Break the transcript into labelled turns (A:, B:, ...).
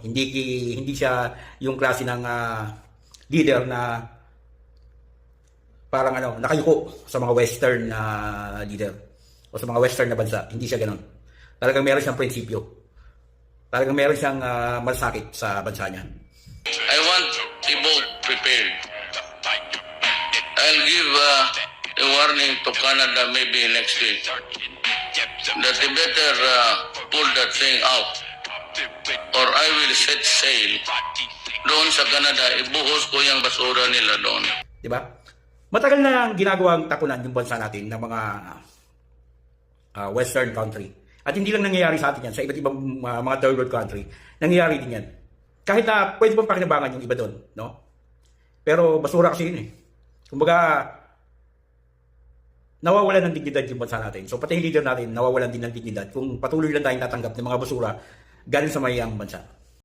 A: Hindi hindi siya yung klase ng leader na parang nakayuko sa mga western na leader o sa mga western na bansa. Hindi siya ganoon. Talagang meron siyang prinsipyo. Talagang meron siyang malasakit sa bansa niya.
B: I want Cebu prepared. I'll give a warning to Canada maybe next week that they better pull that thing out or I will set sail doon sa Canada. Ibuhos ko yung basura nila doon.
A: Diba? Matagal na ginagawang takunan yung bansa natin ng mga western country. At hindi lang nangyayari sa atin yan, sa iba't ibang mga third world country. Nangyayari din yan. Kahit na pwede pang pakinabangan yung iba doon, no? Pero basura kasi yun eh. Kumbaga, nawawalan ng dignidad yung bansa natin. So pati yung leader natin, nawawalan din ng dignidad kung patuloy lang tayong tatanggap ng mga basura galing sa mayang bansa.